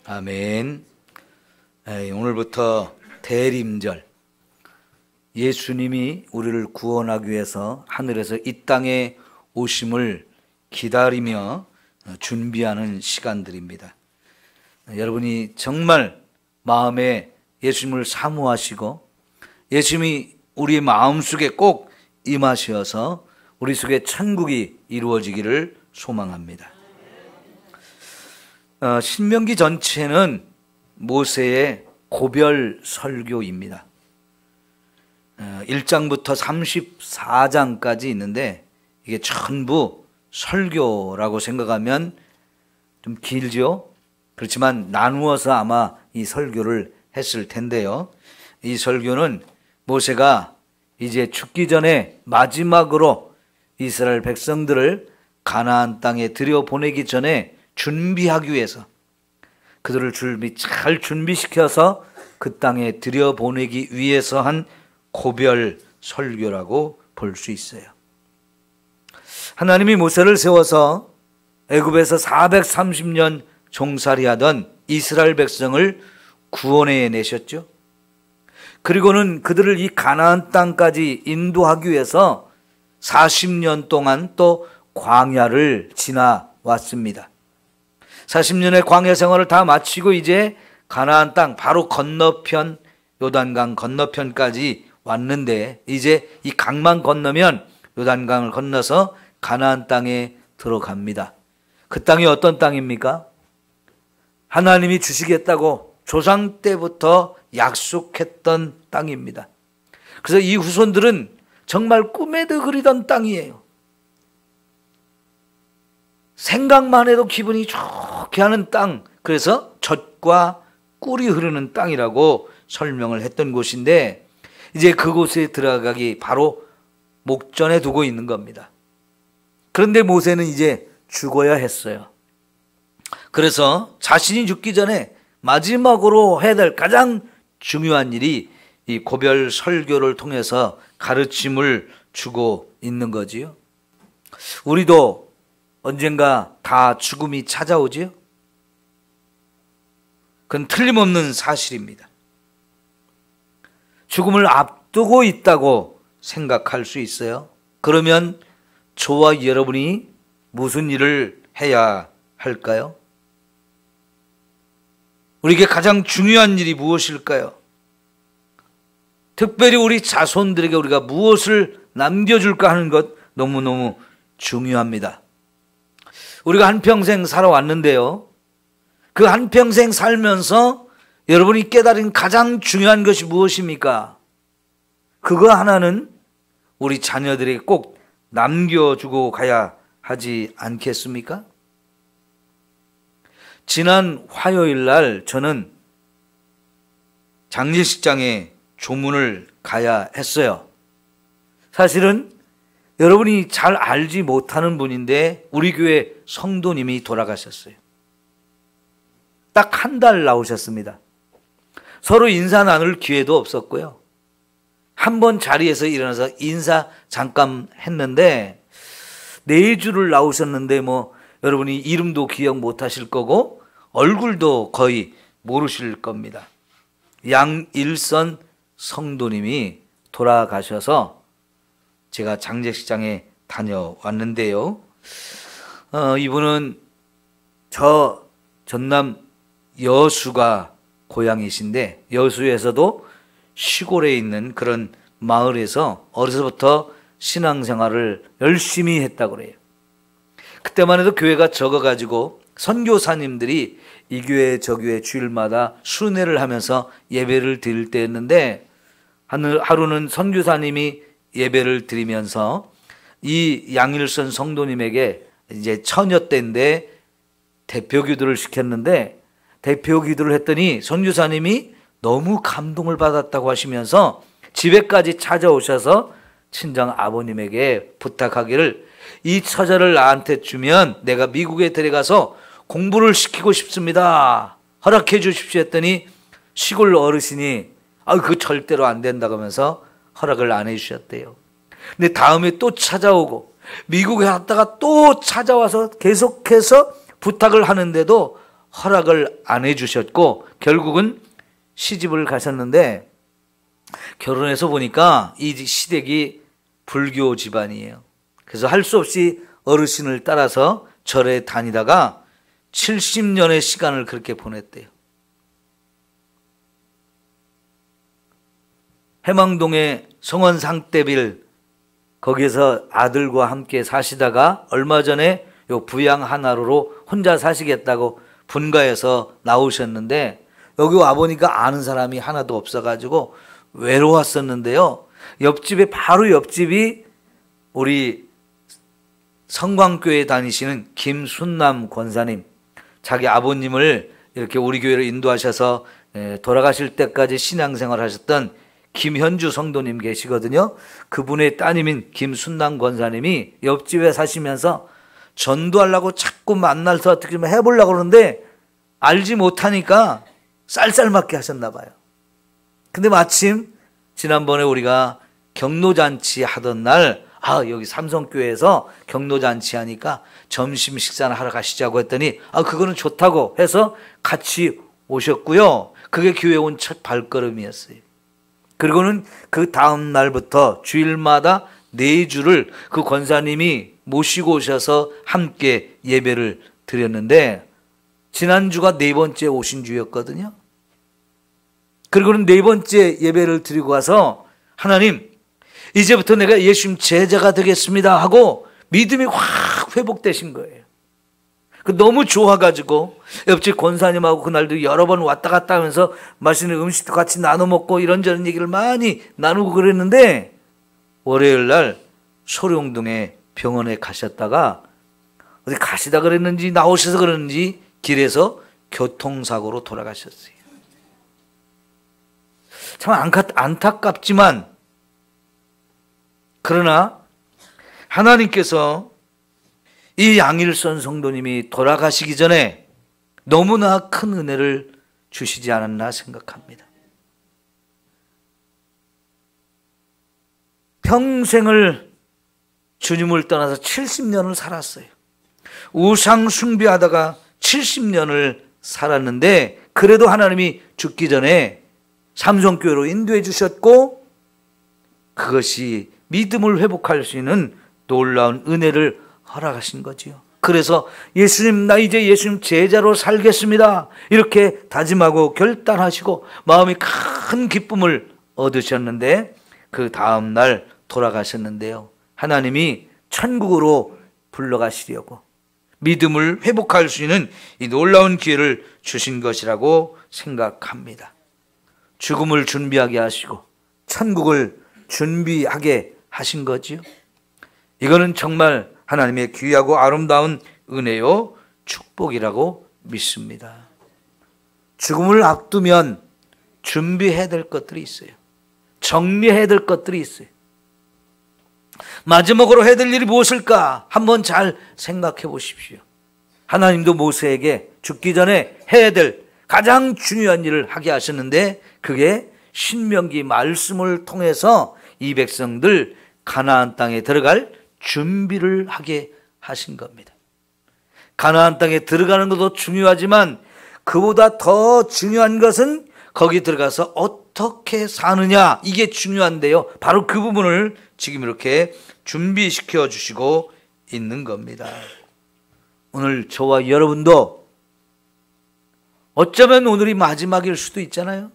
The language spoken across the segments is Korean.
아멘. 오늘부터 대림절, 예수님이 우리를 구원하기 위해서 하늘에서 이 땅에 오심을 기다리며 준비하는 시간들입니다. 여러분이 정말 마음에 예수님을 사모하시고 예수님이 우리의 마음속에 꼭 임하셔서 우리 속에 천국이 이루어지기를 소망합니다. 신명기 전체는 모세의 고별 설교입니다. 1장부터 34장까지 있는데 이게 전부 설교라고 생각하면 좀 길죠? 그렇지만 나누어서 아마 이 설교를 했을 텐데요. 이 설교는 모세가 이제 죽기 전에 마지막으로 이스라엘 백성들을 가나안 땅에 들여보내기 전에 준비하기 위해서 그들을 잘 준비시켜서 그 땅에 들여보내기 위해서 한 고별 설교라고 볼 수 있어요. 하나님이 모세를 세워서 애굽에서 430년 종살이하던 이스라엘 백성을 구원해 내셨죠. 그리고는 그들을 이 가나안 땅까지 인도하기 위해서 40년 동안 또 광야를 지나왔습니다. 40년의 광야 생활을 다 마치고 이제 가나안 땅 바로 건너편 요단강 건너편까지 왔는데 이제 이 강만 건너면 요단강을 건너서 가나안 땅에 들어갑니다. 그 땅이 어떤 땅입니까? 하나님이 주시겠다고 조상 때부터 약속했던 땅입니다. 그래서 이 후손들은 정말 꿈에도 그리던 땅이에요. 생각만 해도 기분이 좋게 하는 땅, 그래서 젖과 꿀이 흐르는 땅이라고 설명을 했던 곳인데 이제 그곳에 들어가기 바로 목전에 두고 있는 겁니다. 그런데 모세는 이제 죽어야 했어요. 그래서 자신이 죽기 전에 마지막으로 해야 될 가장 중요한 일이 이 고별 설교를 통해서 가르침을 주고 있는 거지요. 우리도 언젠가 다 죽음이 찾아오지요? 그건 틀림없는 사실입니다. 죽음을 앞두고 있다고 생각할 수 있어요. 그러면 저와 여러분이 무슨 일을 해야 할까요? 우리에게 가장 중요한 일이 무엇일까요? 특별히 우리 자손들에게 우리가 무엇을 남겨줄까 하는 것 너무너무 중요합니다. 우리가 한평생 살아왔는데요. 그 한평생 살면서 여러분이 깨달은 가장 중요한 것이 무엇입니까? 그거 하나는 우리 자녀들에게 꼭 남겨주고 가야 하지 않겠습니까? 지난 화요일 날 저는 장례식장에 조문을 가야 했어요. 사실은 여러분이 잘 알지 못하는 분인데 우리 교회 성도님이 돌아가셨어요. 딱 한 달 나오셨습니다. 서로 인사 나눌 기회도 없었고요. 한 번 자리에서 일어나서 인사 잠깐 했는데 4주를 나오셨는데 여러분이 이름도 기억 못 하실 거고 얼굴도 거의 모르실 겁니다. 양일선 성도님이 돌아가셔서 제가 장례식장에 다녀왔는데요. 이분은 저 전남 여수가 고향이신데 여수에서도 시골에 있는 그런 마을에서 어려서부터 신앙생활을 열심히 했다고 그래요. 그때만 해도 교회가 적어가지고 선교사님들이 이 교회 저 교회 주일마다 순회를 하면서 예배를 드릴 때였는데 하루는 선교사님이 예배를 드리면서 이 양일선 성도님에게 이제 처녀 때인데 대표 기도를 시켰는데 대표 기도를 했더니 선교사님이 너무 감동을 받았다고 하시면서 집에까지 찾아오셔서 친정 아버님에게 부탁하기를 이 처자를 나한테 주면 내가 미국에 데려가서 공부를 시키고 싶습니다. 허락해 주십시오 했더니 시골 어르신이 그거 절대로 안 된다고 하면서 허락을 안 해주셨대요. 근데 다음에 또 찾아오고 미국에 갔다가 또 찾아와서 계속해서 부탁을 하는데도 허락을 안 해주셨고 결국은 시집을 가셨는데, 결혼해서 보니까 이 시댁이 불교 집안이에요. 그래서 할 수 없이 어르신을 따라서 절에 다니다가 70년의 시간을 그렇게 보냈대요. 해망동의 성원 상대빌, 거기에서 아들과 함께 사시다가 얼마 전에 요 부양 하나로로 혼자 사시겠다고 분가해서 나오셨는데, 여기 와보니까 아는 사람이 하나도 없어가지고 외로웠었는데요. 옆집에, 바로 옆집이 우리 성광교회 다니시는 김순남 권사님, 자기 아버님을 이렇게 우리 교회로 인도하셔서 돌아가실 때까지 신앙생활 하셨던 김현주 성도님 계시거든요. 그분의 따님인 김순남 권사님이 옆집에 사시면서 전도하려고 자꾸 만나서 어떻게 좀 해보려고 그러는데 알지 못하니까 쌀쌀맞게 하셨나 봐요. 근데 마침 지난번에 우리가 경로잔치 하던 날, 여기 삼성교회에서 경로잔치 하니까 점심 식사나 하러 가시자고 했더니 그거는 좋다고 해서 같이 오셨고요. 그게 교회 온 첫 발걸음이었어요. 그리고는 그 다음 날부터 주일마다 4주를 그 권사님이 모시고 오셔서 함께 예배를 드렸는데, 지난주가 4번째 오신 주였거든요. 그리고는 4번째 예배를 드리고 와서 하나님, 이제부터 내가 예수님 제자가 되겠습니다 하고 믿음이 확 회복되신 거예요. 너무 좋아가지고 옆집 권사님하고 그날도 여러 번 왔다 갔다 하면서 맛있는 음식도 같이 나눠 먹고 이런저런 얘기를 많이 나누고 그랬는데, 월요일 날 소룡동에 병원에 가셨다가 어디 가시다 그랬는지 나오셔서 그랬는지 길에서 교통사고로 돌아가셨어요. 참 안타깝지만, 그러나 하나님께서 이 양일선 성도님이 돌아가시기 전에 너무나 큰 은혜를 주시지 않았나 생각합니다. 평생을 주님을 떠나서 70년을 살았어요. 우상 숭배하다가 70년을 살았는데, 그래도 하나님이 죽기 전에 삼성교회로 인도해 주셨고, 그것이 믿음을 회복할 수 있는 놀라운 은혜를 허락하신 거지요. 그래서 예수님, 나 이제 예수님 제자로 살겠습니다, 이렇게 다짐하고 결단하시고 마음이 큰 기쁨을 얻으셨는데, 그 다음 날 돌아가셨는데요. 하나님이 천국으로 불러가시려고 믿음을 회복할 수 있는 이 놀라운 기회를 주신 것이라고 생각합니다. 죽음을 준비하게 하시고 천국을 준비하게 하신 거지요. 이거는 정말 하나님의 귀하고 아름다운 은혜요 축복이라고 믿습니다. 죽음을 앞두면 준비해야 될 것들이 있어요. 정리해야 될 것들이 있어요. 마지막으로 해야 될 일이 무엇일까? 한번 잘 생각해 보십시오. 하나님도 모세에게 죽기 전에 해야 될 가장 중요한 일을 하게 하셨는데, 그게 신명기 말씀을 통해서 이 백성들 가나안 땅에 들어갈 준비를 하게 하신 겁니다. 가나안 땅에 들어가는 것도 중요하지만 그보다 더 중요한 것은 거기 들어가서 어떻게 사느냐, 이게 중요한데요. 바로 그 부분을 지금 이렇게 준비시켜 주시고 있는 겁니다. 오늘 저와 여러분도 어쩌면 오늘이 마지막일 수도 있잖아요.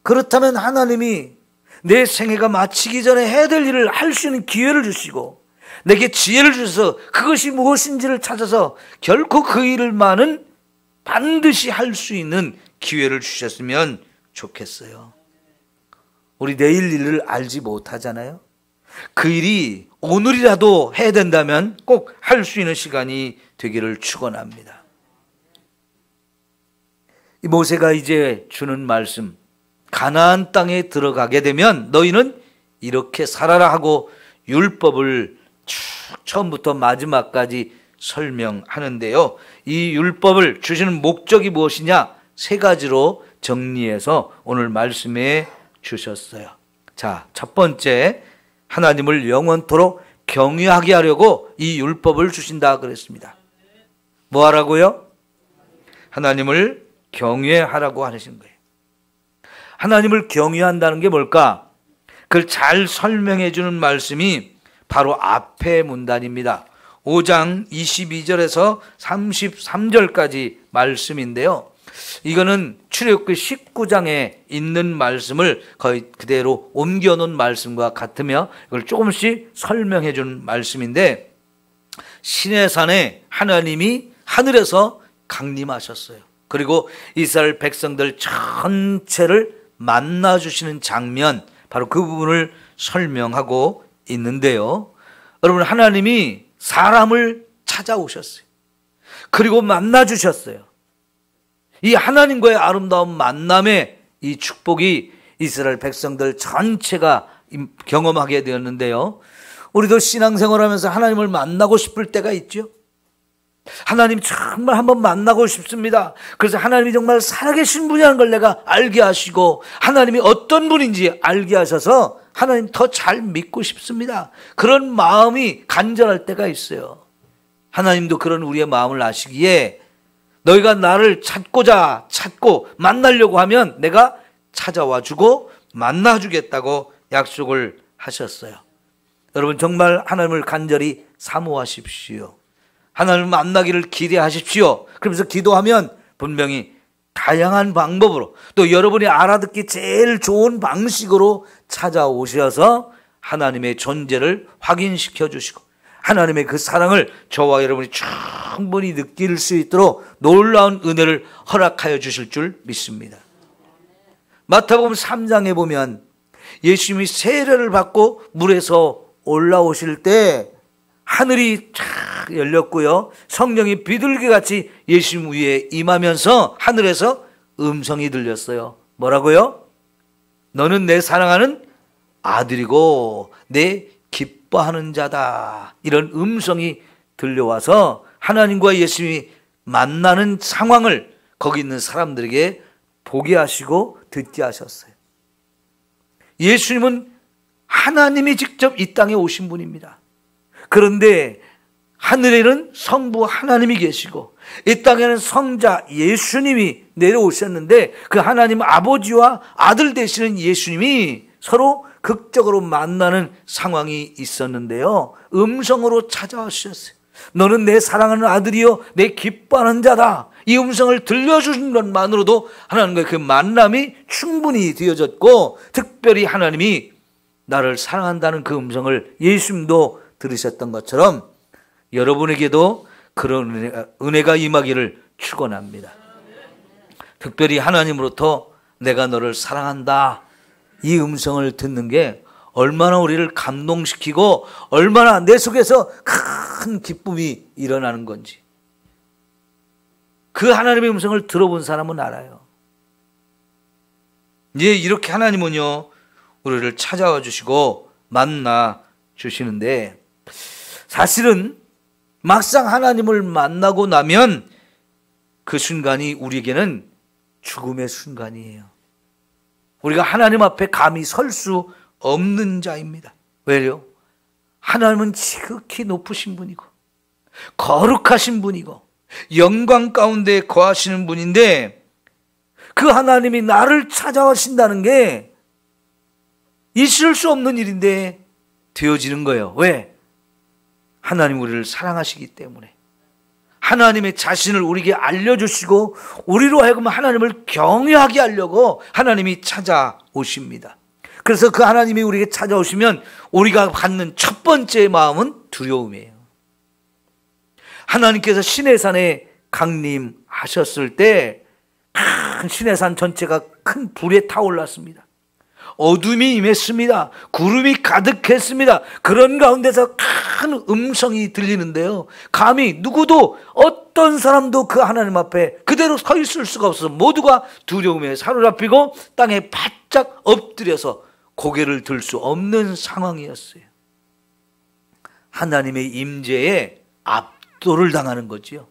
그렇다면 하나님이 내 생애가 마치기 전에 해야 될 일을 할 수 있는 기회를 주시고 내게 지혜를 주셔서 그것이 무엇인지를 찾아서 결코 그 일만은 반드시 할 수 있는 기회를 주셨으면 좋겠어요. 우리 내일 일을 알지 못하잖아요. 그 일이 오늘이라도 해야 된다면 꼭 할 수 있는 시간이 되기를 축원합니다. 이 모세가 이제 주는 말씀, 가나안 땅에 들어가게 되면 너희는 이렇게 살아라 하고 율법을 쭉 처음부터 마지막까지 설명하는데요. 이 율법을 주시는 목적이 무엇이냐? 3가지로 정리해서 오늘 말씀에 주셨어요. 자, 첫 번째, 하나님을 영원토록 경외하게 하려고 이 율법을 주신다 그랬습니다. 뭐 하라고요? 하나님을 경외하라고 하신 거예요. 하나님을 경외한다는 게 뭘까? 그걸 잘 설명해 주는 말씀이 바로 앞의 문단입니다. 5장 22절에서 33절까지 말씀인데요. 이거는 출애굽기 19장에 있는 말씀을 거의 그대로 옮겨놓은 말씀과 같으며 이걸 조금씩 설명해 준 말씀인데, 시내산에 하나님이 하늘에서 강림하셨어요. 그리고 이스라엘 백성들 전체를 만나주시는 장면, 바로 그 부분을 설명하고 있는데요. 여러분, 하나님이 사람을 찾아오셨어요. 그리고 만나주셨어요. 이 하나님과의 아름다운 만남의 이 축복이 이스라엘 백성들 전체가 경험하게 되었는데요. 우리도 신앙생활하면서 하나님을 만나고 싶을 때가 있죠. 하나님 정말 한번 만나고 싶습니다. 그래서 하나님이 정말 살아계신 분이라는 걸 내가 알게 하시고, 하나님이 어떤 분인지 알게 하셔서 하나님 더 잘 믿고 싶습니다. 그런 마음이 간절할 때가 있어요. 하나님도 그런 우리의 마음을 아시기에 너희가 나를 찾고 만나려고 하면 내가 찾아와 주고 만나 주겠다고 약속을 하셨어요. 여러분, 정말 하나님을 간절히 사모하십시오. 하나님을 만나기를 기대하십시오. 그러면서 기도하면 분명히 다양한 방법으로, 또 여러분이 알아듣기 제일 좋은 방식으로 찾아오셔서 하나님의 존재를 확인시켜 주시고, 하나님의 그 사랑을 저와 여러분이 충분히 느낄 수 있도록 놀라운 은혜를 허락하여 주실 줄 믿습니다. 마태복음 3장에 보면 예수님이 세례를 받고 물에서 올라오실 때 하늘이 쫙 열렸고요, 성령이 비둘기같이 예수님 위에 임하면서 하늘에서 음성이 들렸어요. 뭐라고요? 너는 내 사랑하는 아들이고 내 기뻐하는 자다. 이런 음성이 들려와서 하나님과 예수님이 만나는 상황을 거기 있는 사람들에게 보게 하시고 듣게 하셨어요. 예수님은 하나님이 직접 이 땅에 오신 분입니다. 그런데 하늘에는 성부 하나님이 계시고 이 땅에는 성자 예수님이 내려오셨는데, 그 하나님 아버지와 아들 되시는 예수님이 서로 극적으로 만나는 상황이 있었는데요. 음성으로 찾아오셨어요. 너는 내 사랑하는 아들이요 내 기뻐하는 자다. 이 음성을 들려주신 것만으로도 하나님과의 그 만남이 충분히 되어졌고, 특별히 하나님이 나를 사랑한다는 그 음성을 예수님도 들으셨던 것처럼 여러분에게도 그런 은혜가 임하기를 축원합니다. 특별히 하나님으로부터 내가 너를 사랑한다, 이 음성을 듣는 게 얼마나 우리를 감동시키고 얼마나 내 속에서 큰 기쁨이 일어나는 건지, 그 하나님의 음성을 들어본 사람은 알아요. 예, 이렇게 하나님은요 우리를 찾아와 주시고 만나 주시는데, 사실은 막상 하나님을 만나고 나면 그 순간이 우리에게는 죽음의 순간이에요. 우리가 하나님 앞에 감히 설 수 없는 자입니다. 왜요? 하나님은 지극히 높으신 분이고 거룩하신 분이고 영광 가운데 거하시는 분인데, 그 하나님이 나를 찾아오신다는 게 있을 수 없는 일인데 되어지는 거예요. 왜? 하나님 우리를 사랑하시기 때문에, 하나님의 자신을 우리에게 알려주시고 우리로 하여금 하나님을 경외하게 하려고 하나님이 찾아오십니다. 그래서 그 하나님이 우리에게 찾아오시면 우리가 갖는 첫 번째 마음은 두려움이에요. 하나님께서 시내산에 강림하셨을 때 큰 시내산 전체가 큰 불에 타올랐습니다. 어둠이 임했습니다. 구름이 가득했습니다. 그런 가운데서 큰 음성이 들리는데요, 감히 누구도 어떤 사람도 그 하나님 앞에 그대로 서 있을 수가 없어서 모두가 두려움에 사로잡히고 땅에 바짝 엎드려서 고개를 들 수 없는 상황이었어요. 하나님의 임재에 압도를 당하는 거지요.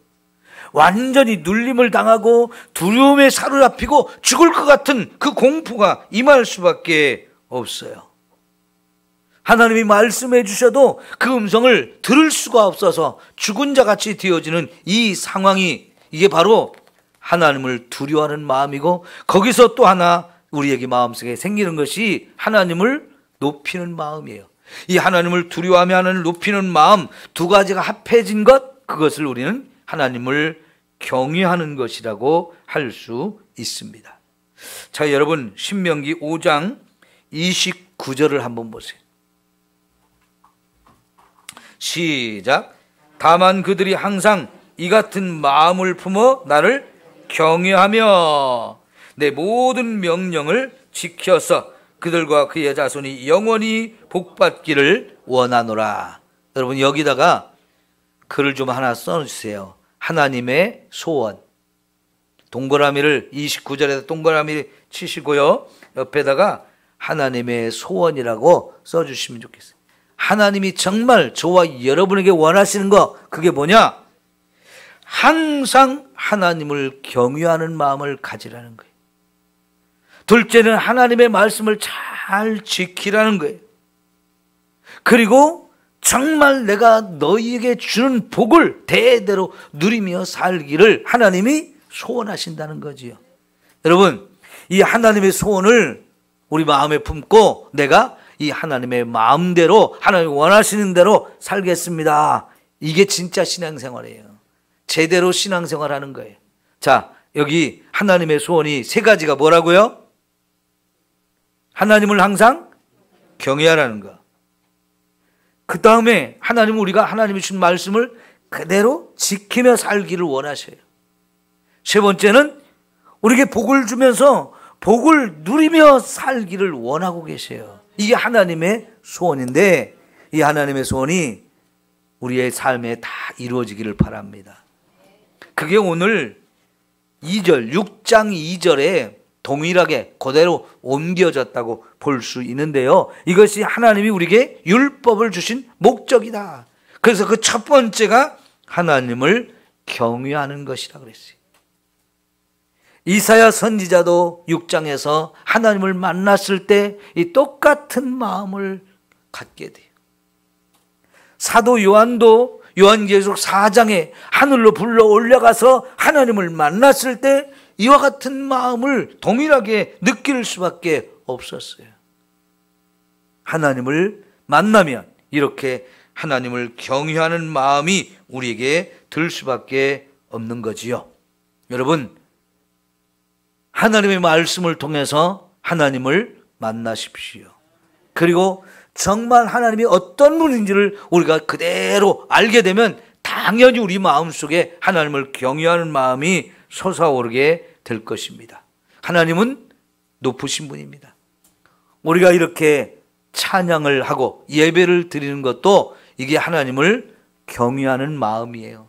완전히 눌림을 당하고 두려움에 사로잡히고 죽을 것 같은 그 공포가 임할 수밖에 없어요. 하나님이 말씀해 주셔도 그 음성을 들을 수가 없어서 죽은 자 같이 되어지는 이 상황이, 이게 바로 하나님을 두려워하는 마음이고, 거기서 또 하나 우리에게 마음속에 생기는 것이 하나님을 높이는 마음이에요. 이 하나님을 두려워하며 하나님을 높이는 마음 두 가지가 합해진 것, 그것을 우리는 하나님을 경외하는 것이라고 할 수 있습니다. 자, 여러분, 신명기 5장 29절을 한번 보세요. 시작. 다만 그들이 항상 이 같은 마음을 품어 나를 경외하며 내 모든 명령을 지켜서 그들과 그의 자손이 영원히 복받기를 원하노라. 여러분, 여기다가 글을 좀 하나 써주세요. 하나님의 소원. 동그라미를 29절에서 동그라미 치시고요, 옆에다가 하나님의 소원이라고 써주시면 좋겠어요. 하나님이 정말 저와 여러분에게 원하시는 거, 그게 뭐냐? 항상 하나님을 경외하는 마음을 가지라는 거예요. 둘째는 하나님의 말씀을 잘 지키라는 거예요. 그리고 정말 내가 너희에게 주는 복을 대대로 누리며 살기를 하나님이 소원하신다는 거지요. 여러분, 이 하나님의 소원을 우리 마음에 품고 내가 이 하나님의 마음대로, 하나님이 원하시는 대로 살겠습니다. 이게 진짜 신앙생활이에요. 제대로 신앙생활하는 거예요. 자, 여기 하나님의 소원이 세 가지가 뭐라고요? 하나님을 항상 경외하라는 거. 그 다음에 하나님은 우리가 하나님이 주신 말씀을 그대로 지키며 살기를 원하셔요. 세 번째는 우리에게 복을 주면서 복을 누리며 살기를 원하고 계세요. 이게 하나님의 소원인데, 이 하나님의 소원이 우리의 삶에 다 이루어지기를 바랍니다. 그게 오늘 2절, 6장 2절에 동일하게 그대로 옮겨졌다고 볼 수 있는데요, 이것이 하나님이 우리에게 율법을 주신 목적이다. 그래서 그 첫 번째가 하나님을 경외하는 것이라고 그랬어요. 이사야 선지자도 6장에서 하나님을 만났을 때 이 똑같은 마음을 갖게 돼요. 사도 요한도 요한계시록 4장에 하늘로 불러 올라가서 하나님을 만났을 때 이와 같은 마음을 동일하게 느낄 수밖에 없었어요. 하나님을 만나면 이렇게 하나님을 경외하는 마음이 우리에게 들 수밖에 없는 거지요. 여러분, 하나님의 말씀을 통해서 하나님을 만나십시오. 그리고 정말 하나님이 어떤 분인지를 우리가 그대로 알게 되면 당연히 우리 마음속에 하나님을 경외하는 마음이 솟아오르게 될 것입니다. 하나님은 높으신 분입니다. 우리가 이렇게 찬양을 하고 예배를 드리는 것도 이게 하나님을 경외하는 마음이에요.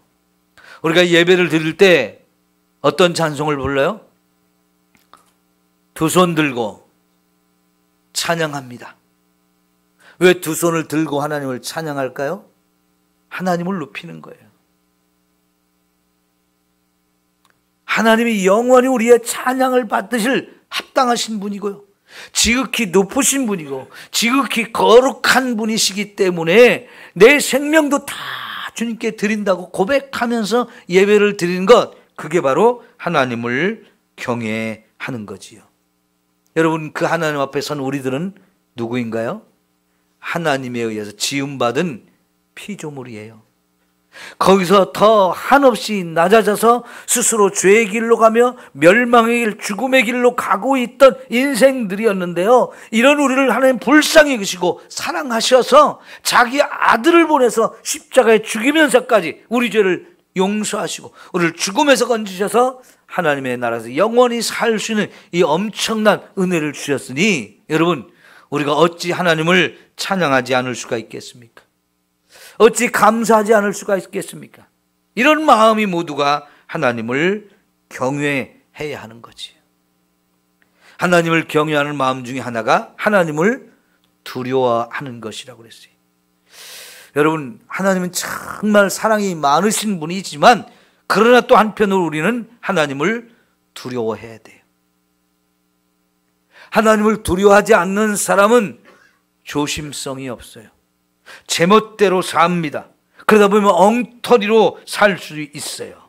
우리가 예배를 드릴 때 어떤 찬송을 불러요? 두 손 들고 찬양합니다. 왜 두 손을 들고 하나님을 찬양할까요? 하나님을 높이는 거예요. 하나님이 영원히 우리의 찬양을 받으실 합당하신 분이고요, 지극히 높으신 분이고 지극히 거룩한 분이시기 때문에 내 생명도 다 주님께 드린다고 고백하면서 예배를 드리는 것, 그게 바로 하나님을 경외하는 거지요. 여러분, 그 하나님 앞에 선 우리들은 누구인가요? 하나님에 의해서 지음받은 피조물이에요. 거기서 더 한없이 낮아져서 스스로 죄의 길로 가며 멸망의 길, 죽음의 길로 가고 있던 인생들이었는데요, 이런 우리를 하나님 불쌍히 여기시고 사랑하셔서 자기 아들을 보내서 십자가에 죽이면서까지 우리 죄를 용서하시고 우리를 죽음에서 건지셔서 하나님의 나라에서 영원히 살 수 있는 이 엄청난 은혜를 주셨으니, 여러분, 우리가 어찌 하나님을 찬양하지 않을 수가 있겠습니까? 어찌 감사하지 않을 수가 있겠습니까? 이런 마음이 모두가 하나님을 경외해야 하는 거지. 하나님을 경외하는 마음 중에 하나가 하나님을 두려워하는 것이라고 그랬어요. 여러분, 하나님은 정말 사랑이 많으신 분이지만, 그러나 또 한편으로 우리는 하나님을 두려워해야 돼요. 하나님을 두려워하지 않는 사람은 조심성이 없어요. 제멋대로 삽니다. 그러다 보면 엉터리로 살 수 있어요.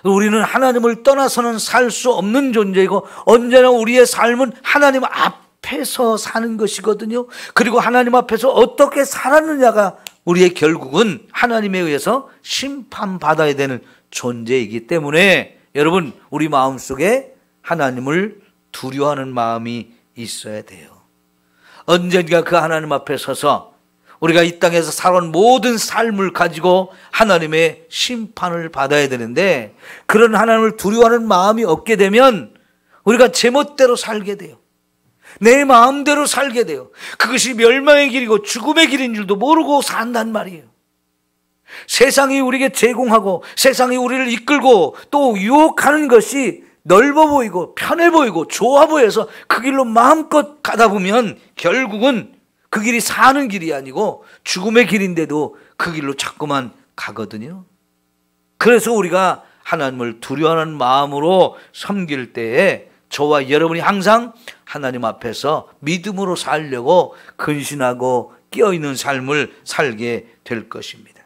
우리는 하나님을 떠나서는 살 수 없는 존재이고 언제나 우리의 삶은 하나님 앞에서 사는 것이거든요. 그리고 하나님 앞에서 어떻게 살았느냐가 우리의 결국은 하나님에 의해서 심판받아야 되는 존재이기 때문에 여러분, 우리 마음속에 하나님을 두려워하는 마음이 있어야 돼요. 언젠가 그 하나님 앞에 서서 우리가 이 땅에서 살아온 모든 삶을 가지고 하나님의 심판을 받아야 되는데, 그런 하나님을 두려워하는 마음이 없게 되면 우리가 제멋대로 살게 돼요. 내 마음대로 살게 돼요. 그것이 멸망의 길이고 죽음의 길인 줄도 모르고 산단 말이에요. 세상이 우리에게 제공하고 세상이 우리를 이끌고 또 유혹하는 것이 넓어 보이고 편해 보이고 좋아 보여서 그 길로 마음껏 가다 보면 결국은 그 길이 사는 길이 아니고 죽음의 길인데도 그 길로 자꾸만 가거든요. 그래서 우리가 하나님을 두려워하는 마음으로 섬길 때에 저와 여러분이 항상 하나님 앞에서 믿음으로 살려고 근신하고 깨어있는 삶을 살게 될 것입니다.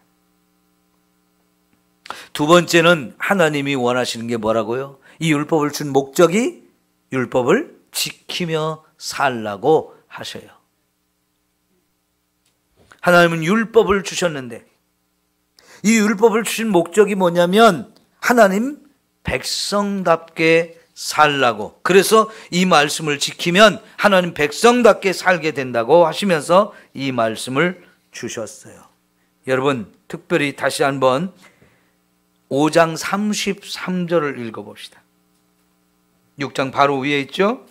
두 번째는 하나님이 원하시는 게 뭐라고요? 이 율법을 준 목적이 율법을 지키며 살라고 하셔요. 하나님은 율법을 주셨는데 이 율법을 주신 목적이 뭐냐면 하나님 백성답게 살라고, 그래서 이 말씀을 지키면 하나님 백성답게 살게 된다고 하시면서 이 말씀을 주셨어요. 여러분, 특별히 다시 한번 5장 33절을 읽어봅시다. 6장 바로 위에 있죠?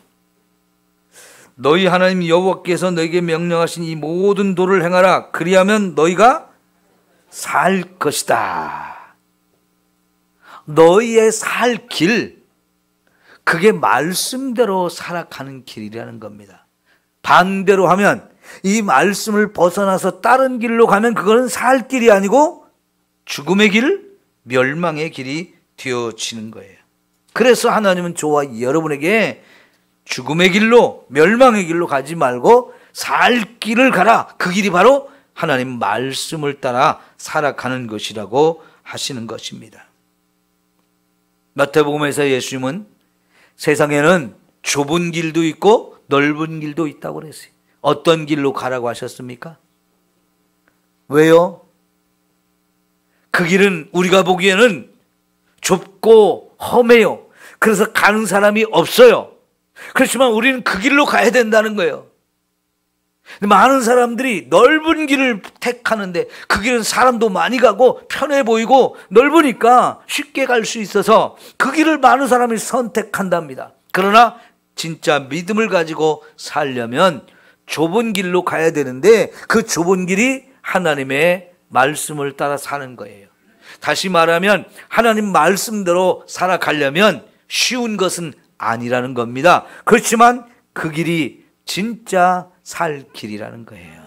너희 하나님 여호와께서 너에게 명령하신 이 모든 도를 행하라. 그리하면 너희가 살 것이다. 너희의 살 길, 그게 말씀대로 살아가는 길이라는 겁니다. 반대로 하면 이 말씀을 벗어나서 다른 길로 가면 그거는 살 길이 아니고 죽음의 길, 멸망의 길이 되어지는 거예요. 그래서 하나님은 저와 여러분에게 죽음의 길로, 멸망의 길로 가지 말고 살 길을 가라. 그 길이 바로 하나님 말씀을 따라 살아가는 것이라고 하시는 것입니다. 마태복음에서 예수님은 세상에는 좁은 길도 있고 넓은 길도 있다고 그랬어요. 어떤 길로 가라고 하셨습니까? 왜요? 그 길은 우리가 보기에는 좁고 험해요. 그래서 가는 사람이 없어요. 그렇지만 우리는 그 길로 가야 된다는 거예요. 많은 사람들이 넓은 길을 택하는데 그 길은 사람도 많이 가고 편해 보이고 넓으니까 쉽게 갈 수 있어서 그 길을 많은 사람이 선택한답니다. 그러나 진짜 믿음을 가지고 살려면 좁은 길로 가야 되는데 그 좁은 길이 하나님의 말씀을 따라 사는 거예요. 다시 말하면 하나님 말씀대로 살아가려면 쉬운 것은 아니라는 겁니다. 그렇지만 그 길이 진짜 살 길이라는 거예요.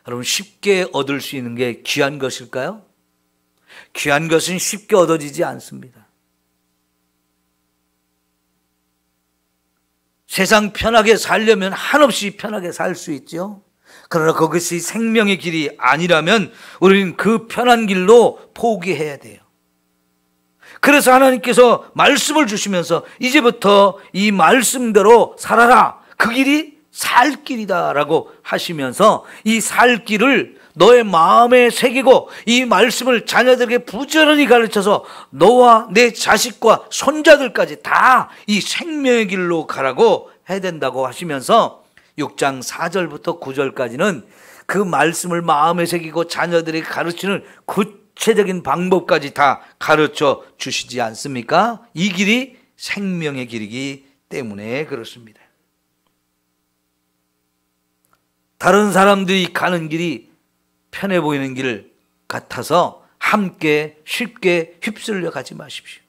여러분, 쉽게 얻을 수 있는 게 귀한 것일까요? 귀한 것은 쉽게 얻어지지 않습니다. 세상 편하게 살려면 한없이 편하게 살 수 있죠. 그러나 그것이 생명의 길이 아니라면 우리는 그 편한 길로 포기해야 돼요. 그래서 하나님께서 말씀을 주시면서 이제부터 이 말씀대로 살아라. 그 길이 살 길이다라고 하시면서 이 살 길을 너의 마음에 새기고 이 말씀을 자녀들에게 부지런히 가르쳐서 너와 내 자식과 손자들까지 다 이 생명의 길로 가라고 해야 된다고 하시면서 6장 4절부터 9절까지는 그 말씀을 마음에 새기고 자녀들에게 가르치는 구체적인 방법까지 다 가르쳐 주시지 않습니까? 이 길이 생명의 길이기 때문에 그렇습니다. 다른 사람들이 가는 길이 편해 보이는 길 같아서 함께 쉽게 휩쓸려 가지 마십시오.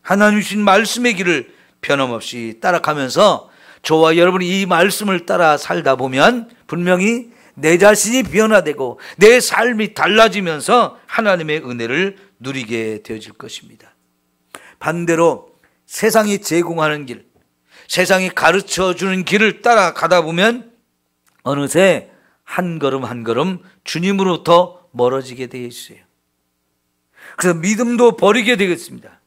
하나님 주신 말씀의 길을 변함없이 따라가면서 저와 여러분이 이 말씀을 따라 살다 보면 분명히 내 자신이 변화되고 내 삶이 달라지면서 하나님의 은혜를 누리게 되어질 것입니다. 반대로 세상이 제공하는 길, 세상이 가르쳐 주는 길을 따라가다 보면 어느새 한 걸음 한 걸음 주님으로부터 멀어지게 되어 있어요. 그래서 믿음도 버리게 되겠습니다.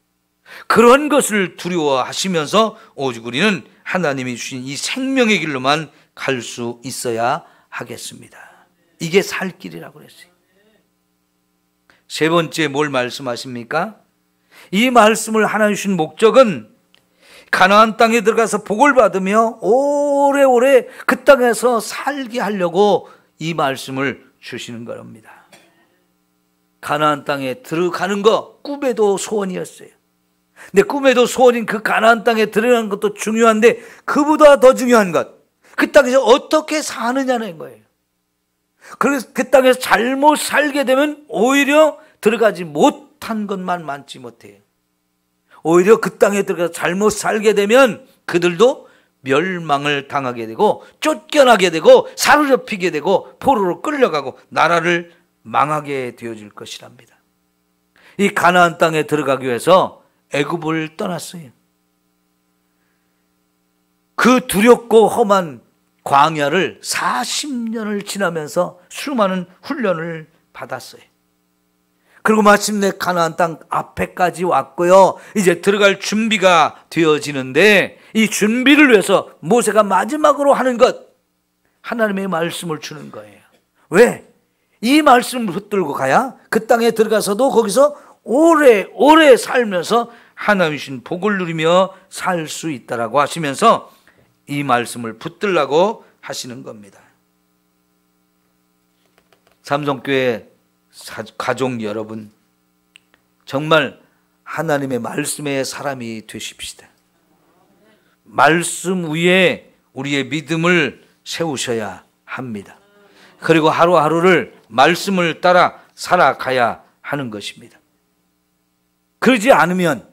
그런 것을 두려워하시면서 오직 우리는 하나님이 주신 이 생명의 길로만 갈 수 있어야 하겠습니다. 이게 살 길이라고 그랬어요. 세 번째 뭘 말씀하십니까? 이 말씀을 하나님 주신 목적은 가나안 땅에 들어가서 복을 받으며 오래오래 그 땅에서 살게 하려고 이 말씀을 주시는 겁니다. 가나안 땅에 들어가는 거 꿈에도 소원이었어요. 근데 꿈에도 소원인 그 가나안 땅에 들어가는 것도 중요한데 그보다 더 중요한 것, 그 땅에서 어떻게 사느냐는 거예요. 그래서 그 땅에서 잘못 살게 되면 오히려 들어가지 못한 것만 많지 못해요. 오히려 그 땅에 들어가서 잘못 살게 되면 그들도 멸망을 당하게 되고 쫓겨나게 되고 사로잡히게 되고 포로로 끌려가고 나라를 망하게 되어질 것이랍니다. 이 가나안 땅에 들어가기 위해서 애굽을 떠났어요. 그 두렵고 험한 광야를 40년을 지나면서 수많은 훈련을 받았어요. 그리고 마침내 가나안 땅 앞에까지 왔고요. 이제 들어갈 준비가 되어지는데 이 준비를 위해서 모세가 마지막으로 하는 것, 하나님의 말씀을 주는 거예요. 왜? 이 말씀을 붙들고 가야 그 땅에 들어가서도 거기서 오래 살면서 하나님 주신 복을 누리며 살 수 있다라고 하시면서 이 말씀을 붙들라고 하시는 겁니다. 삼성교회 가족 여러분, 정말 하나님의 말씀의 사람이 되십시다. 말씀 위에 우리의 믿음을 세우셔야 합니다. 그리고 하루하루를 말씀을 따라 살아가야 하는 것입니다. 그러지 않으면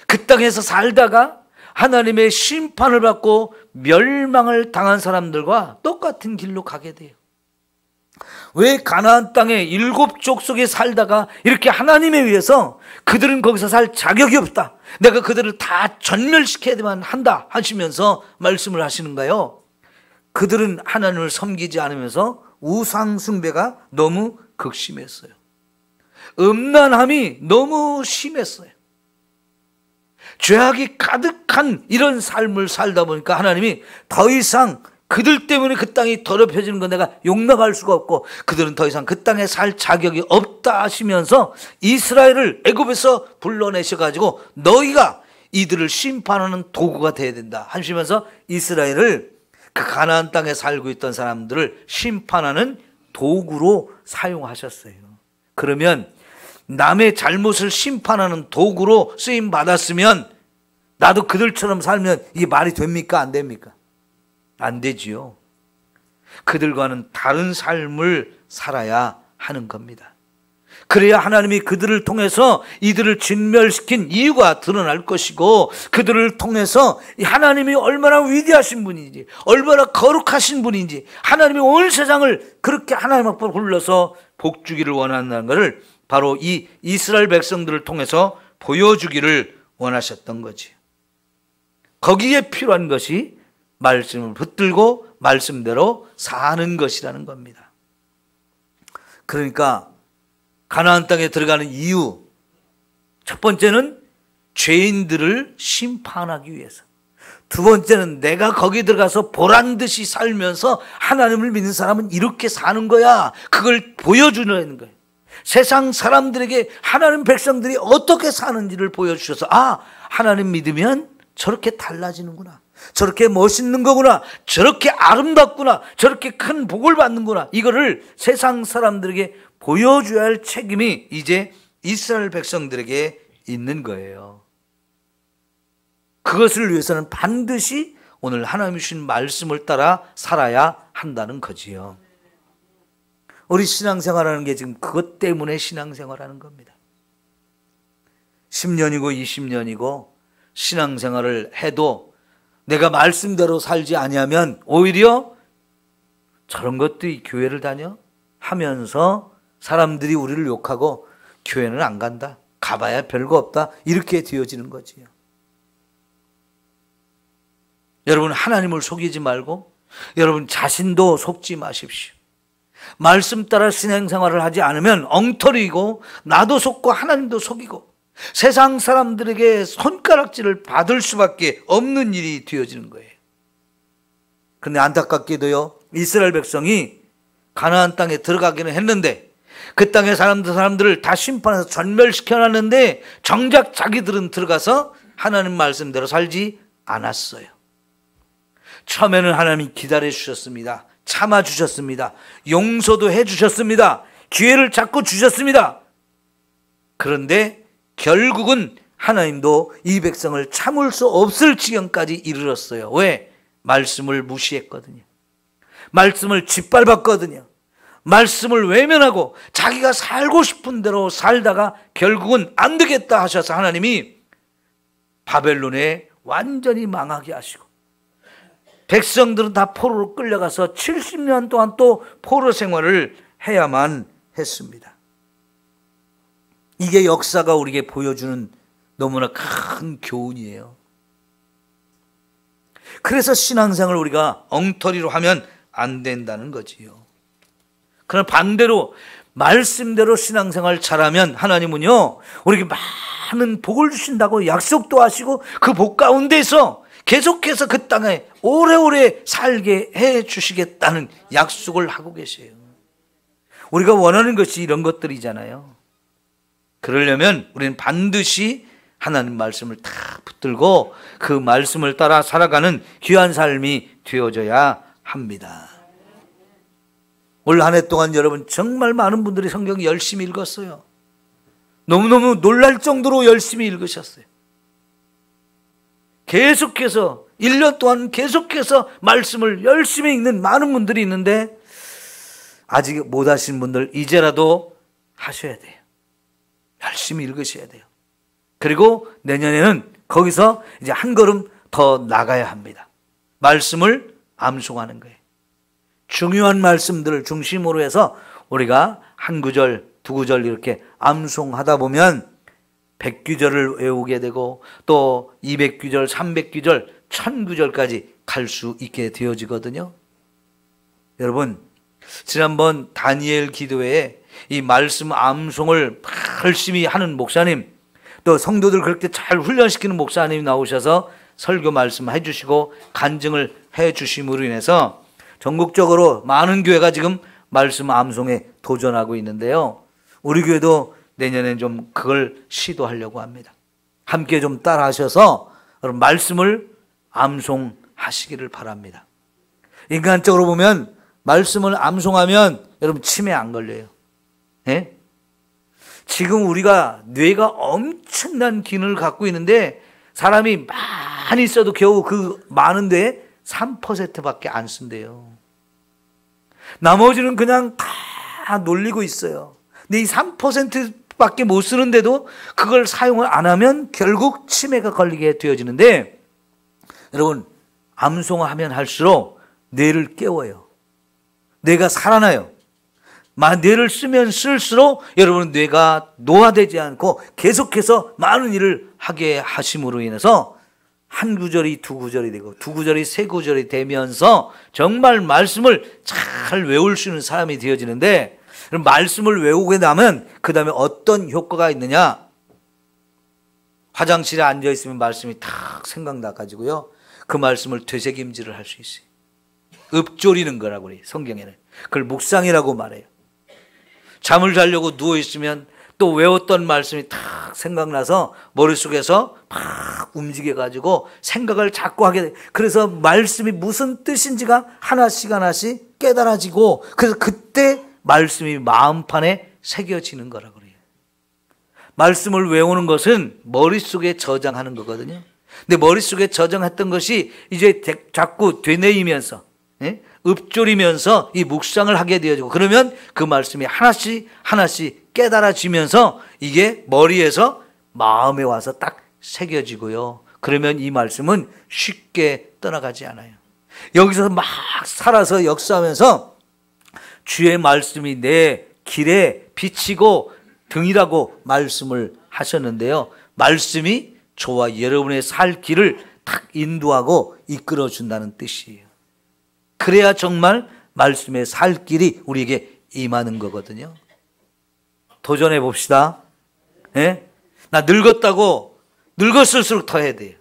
그 땅에서 살다가 하나님의 심판을 받고 멸망을 당한 사람들과 똑같은 길로 가게 돼요. 왜 가나안 땅에 7족속에 살다가 이렇게 하나님에 의해서 그들은 거기서 살 자격이 없다, 내가 그들을 다 전멸시켜야만 한다 하시면서 말씀을 하시는가요? 그들은 하나님을 섬기지 않으면서 우상 숭배가 너무 극심했어요. 음란함이 너무 심했어요. 죄악이 가득한 이런 삶을 살다 보니까 하나님이 더 이상 그들 때문에 그 땅이 더럽혀지는 건 내가 용납할 수가 없고 그들은 더 이상 그 땅에 살 자격이 없다 하시면서 이스라엘을 애굽에서 불러내셔가지고 너희가 이들을 심판하는 도구가 돼야 된다 하시면서 이스라엘을 그 가나안 땅에 살고 있던 사람들을 심판하는 도구로 사용하셨어요. 그러면 남의 잘못을 심판하는 도구로 쓰임 받았으면 나도 그들처럼 살면 이게 말이 됩니까? 안 됩니까? 안 되지요. 그들과는 다른 삶을 살아야 하는 겁니다. 그래야 하나님이 그들을 통해서 이들을 진멸시킨 이유가 드러날 것이고 그들을 통해서 하나님이 얼마나 위대하신 분인지 얼마나 거룩하신 분인지 하나님이 온 세상을 그렇게 하나님 앞으로 불러서 복주기를 원한다는 것을 바로 이 이스라엘 백성들을 통해서 보여주기를 원하셨던 거지. 거기에 필요한 것이 말씀을 붙들고 말씀대로 사는 것이라는 겁니다. 그러니까 가나안 땅에 들어가는 이유, 첫 번째는 죄인들을 심판하기 위해서, 두 번째는 내가 거기 들어가서 보란듯이 살면서 하나님을 믿는 사람은 이렇게 사는 거야, 그걸 보여주는 거예요. 세상 사람들에게 하나님 백성들이 어떻게 사는지를 보여주셔서 하나님 믿으면 저렇게 달라지는구나, 저렇게 멋있는 거구나, 저렇게 아름답구나, 저렇게 큰 복을 받는구나, 이거를 세상 사람들에게 보여줘야 할 책임이 이제 이스라엘 백성들에게 있는 거예요. 그것을 위해서는 반드시 오늘 하나님이 주신 말씀을 따라 살아야 한다는 거지요. 우리 신앙생활하는 게 지금 그것 때문에 신앙생활하는 겁니다. 10년이고 20년이고 신앙생활을 해도 내가 말씀대로 살지 아니하면 오히려 저런 것들이 교회를 다녀? 하면서 사람들이 우리를 욕하고 교회는 안 간다, 가봐야 별거 없다, 이렇게 되어지는 거지요. 여러분, 하나님을 속이지 말고 여러분 자신도 속지 마십시오. 말씀 따라 신앙생활을 하지 않으면 엉터리이고 나도 속고 하나님도 속이고 세상 사람들에게 손가락질을 받을 수밖에 없는 일이 되어지는 거예요. 그런데 안타깝게도요, 이스라엘 백성이 가나안 땅에 들어가기는 했는데 그 땅의 사람들을 다 심판해서 전멸시켜놨는데 정작 자기들은 들어가서 하나님 말씀대로 살지 않았어요. 처음에는 하나님이 기다려주셨습니다. 참아주셨습니다. 용서도 해주셨습니다. 기회를 자꾸 주셨습니다. 그런데 결국은 하나님도 이 백성을 참을 수 없을 지경까지 이르렀어요. 왜? 말씀을 무시했거든요. 말씀을 짓밟았거든요. 말씀을 외면하고 자기가 살고 싶은 대로 살다가 결국은 안 되겠다 하셔서 하나님이 바벨론에 완전히 망하게 하시고 백성들은 다 포로로 끌려가서 70년 동안 또 포로 생활을 해야만 했습니다. 이게 역사가 우리에게 보여주는 너무나 큰 교훈이에요. 그래서 신앙생활을 우리가 엉터리로 하면 안 된다는 거지요. 그러나 반대로 말씀대로 신앙생활 잘하면 하나님은요, 우리에게 많은 복을 주신다고 약속도 하시고 그 복 가운데서 계속해서 그 땅에 오래오래 살게 해 주시겠다는 약속을 하고 계세요. 우리가 원하는 것이 이런 것들이잖아요. 그러려면 우리는 반드시 하나님 말씀을 다 붙들고 그 말씀을 따라 살아가는 귀한 삶이 되어져야 합니다. 올 한 해 동안 여러분 정말 많은 분들이 성경 열심히 읽었어요. 너무너무 놀랄 정도로 열심히 읽으셨어요. 계속해서 1년 동안 계속해서 말씀을 열심히 읽는 많은 분들이 있는데 아직 못 하신 분들 이제라도 하셔야 돼요. 열심히 읽으셔야 돼요. 그리고 내년에는 거기서 이제 한 걸음 더 나가야 합니다. 말씀을 암송하는 거예요. 중요한 말씀들을 중심으로 해서 우리가 한 구절, 두 구절 이렇게 암송하다 보면 100구절을 외우게 되고 또 200구절, 300구절, 1000구절까지 갈 수 있게 되어지거든요. 여러분, 지난번 다니엘 기도회에 이 말씀 암송을 열심히 하는 목사님, 또 성도들 그렇게 잘 훈련시키는 목사님이 나오셔서 설교 말씀해 주시고 간증을 해 주심으로 인해서 전국적으로 많은 교회가 지금 말씀 암송에 도전하고 있는데요. 우리 교회도 내년엔 좀 그걸 시도하려고 합니다. 함께 좀 따라 하셔서 여러분 말씀을 암송하시기를 바랍니다. 인간적으로 보면 말씀을 암송하면 여러분 치매 안 걸려요. 네? 지금 우리가 뇌가 엄청난 기능을 갖고 있는데 사람이 많이 써도 겨우 그 많은 뇌에 3%밖에 안 쓴대요. 나머지는 그냥 다 놀리고 있어요. 근데 이 3%밖에 못 쓰는데도 그걸 사용을 안 하면 결국 치매가 걸리게 되어지는데 여러분 암송하면 할수록 뇌를 깨워요. 뇌가 살아나요. 뇌를 쓰면 쓸수록 여러분 뇌가 노화되지 않고 계속해서 많은 일을 하게 하심으로 인해서 한 구절이 두 구절이 되고 두 구절이 세 구절이 되면서 정말 말씀을 잘 외울 수 있는 사람이 되어지는데 말씀을 외우게 되면 그 다음에 어떤 효과가 있느냐? 화장실에 앉아있으면 말씀이 탁 생각나가지고요 그 말씀을 되새김질을 할 수 있어요. 읊조리는 거라고 그래요. 성경에는 그걸 묵상이라고 말해요. 잠을 자려고 누워있으면 또 외웠던 말씀이 탁 생각나서 머릿속에서 막 움직여가지고 생각을 자꾸 하게 돼. 그래서 말씀이 무슨 뜻인지가 하나씩 하나씩 깨달아지고 그래서 그때 말씀이 마음판에 새겨지는 거라고 그래요. 말씀을 외우는 것은 머릿속에 저장하는 거거든요. 근데 머릿속에 저장했던 것이 이제 자꾸 되뇌이면서 읊조리면서 이 묵상을 하게 되어지고 그러면 그 말씀이 하나씩 하나씩 깨달아지면서 이게 머리에서 마음에 와서 딱 새겨지고요. 그러면 이 말씀은 쉽게 떠나가지 않아요. 여기서 막 살아서 역사하면서 주의 말씀이 내 길에 비치고 등이라고 말씀을 하셨는데요. 말씀이 저와 여러분의 살 길을 탁 인도하고 이끌어 준다는 뜻이에요. 그래야 정말 말씀의 살 길이 우리에게 임하는 거거든요. 도전해 봅시다. 예? 나 늙었다고 늙었을수록 더 해야 돼요.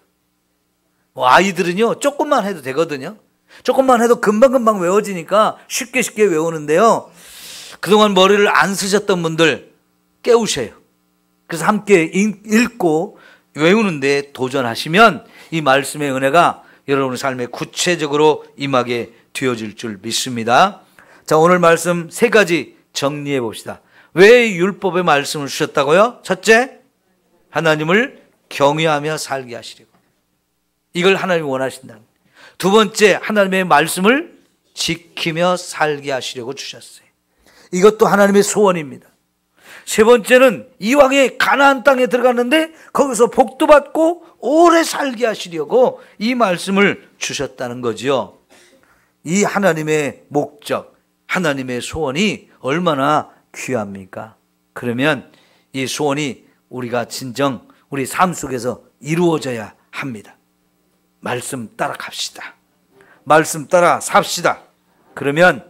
아이들은요 조금만 해도 되거든요. 조금만 해도 금방금방 외워지니까 쉽게 외우는데요. 그동안 머리를 안 쓰셨던 분들 깨우셔요. 그래서 함께 읽고 외우는데 도전하시면 이 말씀의 은혜가 여러분의 삶에 구체적으로 임하게 되어질 줄 믿습니다. 자, 오늘 말씀 세 가지 정리해 봅시다. 왜 율법의 말씀을 주셨다고요? 첫째, 하나님을 경외하며 살게 하시려고. 이걸 하나님이 원하신다. 두 번째, 하나님의 말씀을 지키며 살게 하시려고 주셨어요. 이것도 하나님의 소원입니다. 세 번째는 이왕에 가나안 땅에 들어갔는데 거기서 복도 받고 오래 살게 하시려고 이 말씀을 주셨다는 거지요. 이 하나님의 목적, 하나님의 소원이 얼마나 귀합니까? 그러면 이 소원이 우리가 진정 우리 삶 속에서 이루어져야 합니다. 말씀 따라 갑시다. 말씀 따라 삽시다. 그러면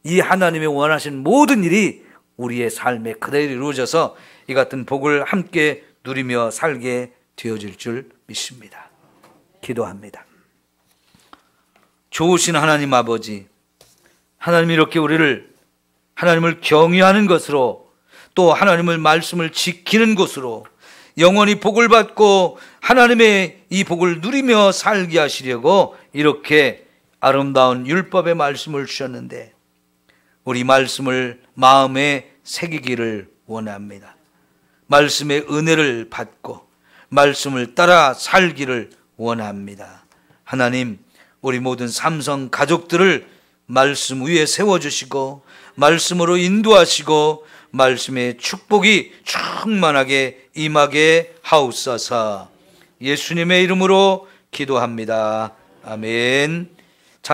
이 하나님의 원하신 모든 일이 우리의 삶에 그대로 이루어져서 이 같은 복을 함께 누리며 살게 되어질 줄 믿습니다. 기도합니다. 좋으신 하나님 아버지, 하나님이 이렇게 우리를 하나님을 경외하는 것으로 또 하나님의 말씀을 지키는 것으로 영원히 복을 받고 하나님의 이 복을 누리며 살게 하시려고 이렇게 아름다운 율법의 말씀을 주셨는데 우리 말씀을 마음에 새기기를 원합니다. 말씀의 은혜를 받고 말씀을 따라 살기를 원합니다. 하나님, 우리 모든 삼성 가족들을 말씀 위에 세워주시고 말씀으로 인도하시고 말씀의 축복이 충만하게 임하게 하옵소서. 예수님의 이름으로 기도합니다. 아멘.